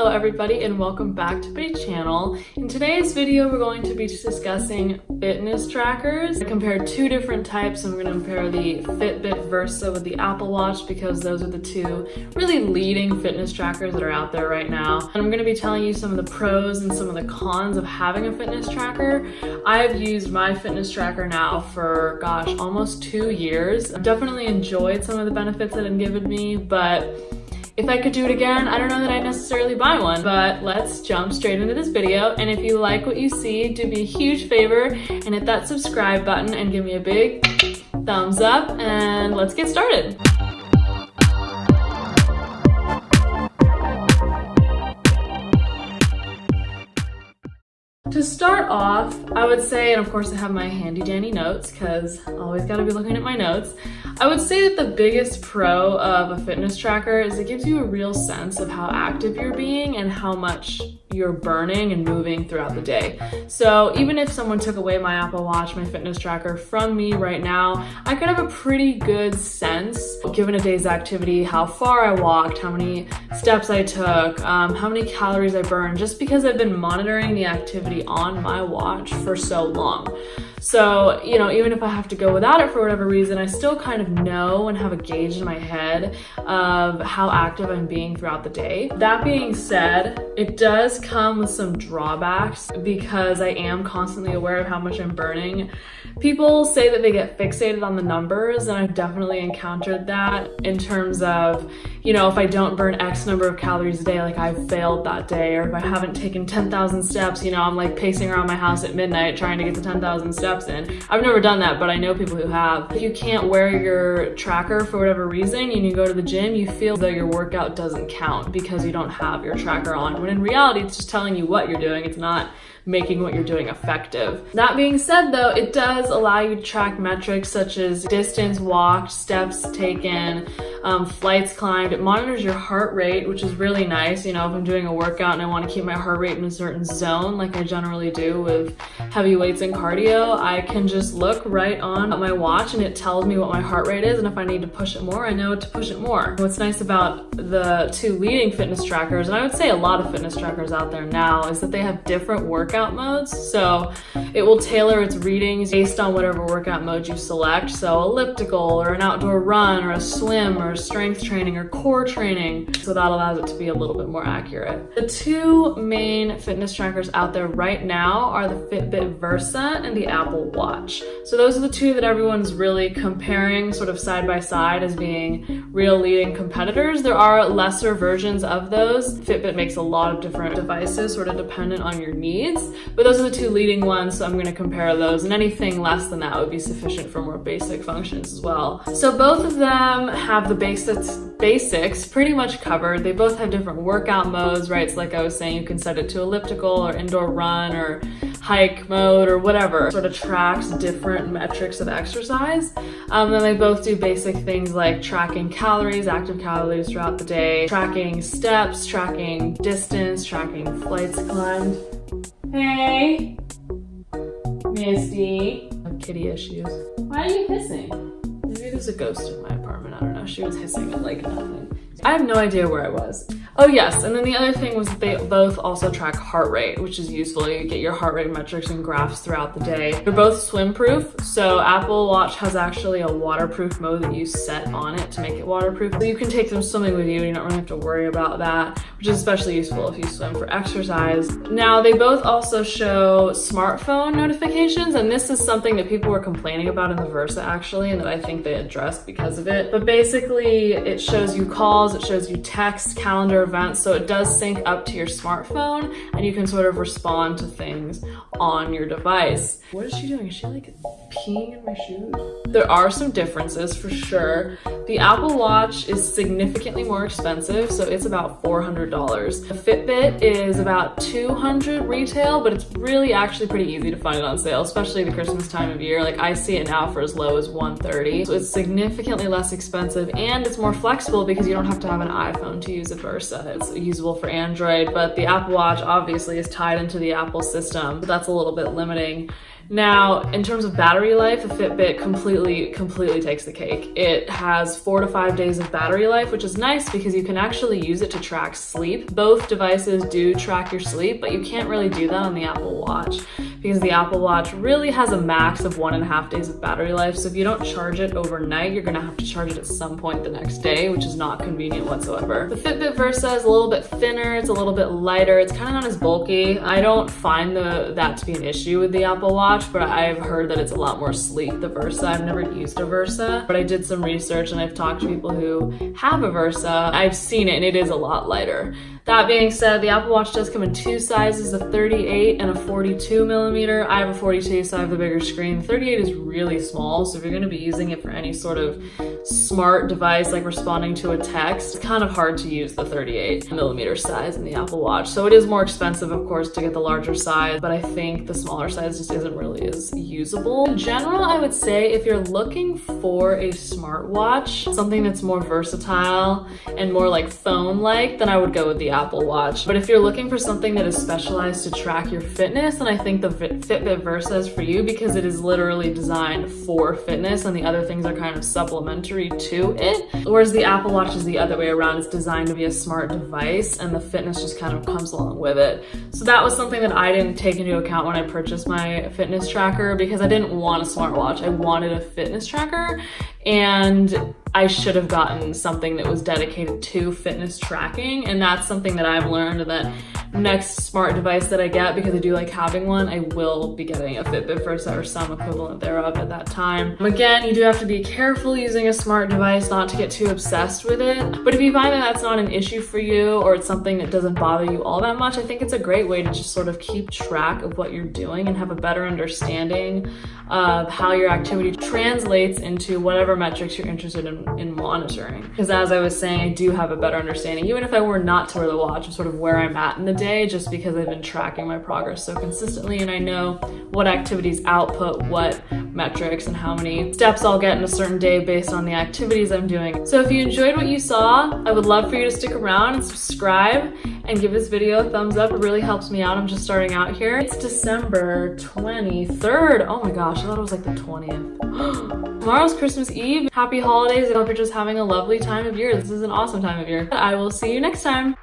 Hello everybody and welcome back to my channel. In today's video we're going to be discussing fitness trackers. I compared two different types. I'm going to compare the Fitbit Versa with the Apple Watch because those are the two really leading fitness trackers that are out there right now. And I'm going to be telling you some of the pros and some of the cons of having a fitness tracker. I've used my fitness tracker now for almost 2 years. I've definitely enjoyed some of the benefits that it's given me, but if I could do it again, I don't know that I'd necessarily buy one, but let's jump straight into this video. And if you like what you see, do me a huge favor and hit that subscribe button and give me a big thumbs up, and let's get started. To start off, I would say, and of course I have my handy dandy notes because I always got to be looking at my notes. I would say that the biggest pro of a fitness tracker is it gives you a real sense of how active you're being and how much you're burning and moving throughout the day. So even if someone took away my Apple Watch, my fitness tracker from me right now, I could have a pretty good sense, given a day's activity, how far I walked, how many steps I took, how many calories I burned, just because I've been monitoring the activity on my watch for so long. So, even if I have to go without it for whatever reason, I still kind of know and have a gauge in my head of how active I'm being throughout the day. That being said, it does come with some drawbacks because I am constantly aware of how much I'm burning. People say that they get fixated on the numbers, and I've definitely encountered that in terms of, if I don't burn X number of calories a day, like I've failed that day, or if I haven't taken 10,000 steps, I'm like pacing around my house at midnight trying to get the 10,000 steps in. I've never done that, but I know people who have. If you can't wear your tracker for whatever reason and you go to the gym, you feel as though your workout doesn't count because you don't have your tracker on, when in reality it's just telling you what you're doing. It's not making what you're doing effective. That being said though, it does allow you to track metrics such as distance walked, steps taken, flights climbed. It monitors your heart rate, which is really nice. If I'm doing a workout and I want to keep my heart rate in a certain zone, like I generally do with heavy weights and cardio, I can just look right on my watch and it tells me what my heart rate is, and if I need to push it more, I know to push it more. What's nice about the two leading fitness trackers, and I would say a lot of fitness trackers out there now, is that they have different workout modes. So it will tailor its readings based on whatever workout mode you select. So elliptical, or an outdoor run, or a swim, or strength training, or core training. So that allows it to be a little bit more accurate. The two main fitness trackers out there right now are the Fitbit Versa and the Apple Watch. So those are the two that everyone's really comparing sort of side by side as being real leading competitors. There are lesser versions of those. Fitbit makes a lot of different devices sort of dependent on your needs, but those are the two leading ones, so I'm going to compare those, and anything less than that would be sufficient for more basic functions as well. So both of them have the basics pretty much covered. They both have different workout modes, right? So like I was saying, you can set it to elliptical or indoor run or hike mode or whatever. Sort of tracks different metrics of exercise. Then they both do basic things like tracking calories, active calories throughout the day, tracking steps, tracking distance, tracking flights climbed. Hey, Misty. I have kitty issues. Why are you hissing? Maybe there's a ghost in my apartment. I don't know. She was hissing at like nothing. I have no idea where I was. Oh yes, and then the other thing was that they both also track heart rate, which is useful. You get your heart rate metrics and graphs throughout the day. They're both swim proof, so Apple Watch has actually a waterproof mode that you set on it to make it waterproof. So you can take them swimming with you, you don't really have to worry about that, which is especially useful if you swim for exercise. Now they both also show smartphone notifications, and this is something that people were complaining about in the Versa actually, and that I think they addressed because of it. But basically it shows you calls, it shows you text, calendar, events, so it does sync up to your smartphone and you can sort of respond to things on your device. What is she doing? Is she like peeing in my shoes? There are some differences for sure. The Apple Watch is significantly more expensive, so it's about $400. The Fitbit is about $200 retail, but it's really actually pretty easy to find it on sale, especially the Christmas time of year. Like I see it now for as low as $130. So it's significantly less expensive and it's more flexible because you don't have to have an iPhone to use a Versa. It's usable for Android, but the Apple Watch obviously is tied into the Apple system, so that's a little bit limiting. Now, in terms of battery life, the Fitbit completely takes the cake. It has 4 to 5 days of battery life, which is nice because you can actually use it to track sleep. Both devices do track your sleep, but you can't really do that on the Apple Watch because the Apple Watch really has a max of 1.5 days of battery life. So if you don't charge it overnight, you're gonna have to charge it at some point the next day, which is not convenient whatsoever. The Fitbit Versa is a little bit thinner, it's a little bit lighter, it's kind of not as bulky. I don't find that to be an issue with the Apple Watch, but I've heard that it's a lot more sleek, the Versa. I've never used a Versa, but I did some research and I've talked to people who have a Versa. I've seen it and it is a lot lighter. That being said, the Apple Watch does come in 2 sizes, a 38 and a 42 millimeter. I have a 42, so I have the bigger screen. 38 is really small, so if you're gonna be using it for any sort of smart device, like responding to a text, it's kind of hard to use the 38 millimeter size in the Apple Watch. So it is more expensive, of course, to get the larger size, but I think the smaller size just isn't really as usable. In general, I would say if you're looking for a smartwatch, something that's more versatile and more like phone-like, then I would go with the Apple Watch. But if you're looking for something that is specialized to track your fitness, then I think the Fitbit Versa is for you because it is literally designed for fitness and the other things are kind of supplementary to it. Whereas the Apple Watch is the other way around. It's designed to be a smart device and the fitness just kind of comes along with it. So that was something that I didn't take into account when I purchased my fitness tracker because I didn't want a smartwatch. I wanted a fitness tracker and I should have gotten something that was dedicated to fitness tracking, and that's something that I've learned that next smart device that I get, because I do like having one, I will be getting a Fitbit Versa or some equivalent thereof at that time. Again, you do have to be careful using a smart device, not to get too obsessed with it, but if you find that that's not an issue for you or it's something that doesn't bother you all that much, I think it's a great way to just sort of keep track of what you're doing and have a better understanding of how your activity translates into whatever metrics you're interested in monitoring. Because as I was saying, I do have a better understanding, even if I were not to wear the watch, of sort of where I'm at in the day, just because I've been tracking my progress so consistently and I know what activities output what metrics and how many steps I'll get in a certain day based on the activities I'm doing. So if you enjoyed what you saw, I would love for you to stick around and subscribe and give this video a thumbs up. It really helps me out. I'm just starting out here. It's December 23rd. Oh my gosh, I thought it was like the 20th. Tomorrow's Christmas Eve. Happy holidays. I hope you're just having a lovely time of year. This is an awesome time of year. I will see you next time.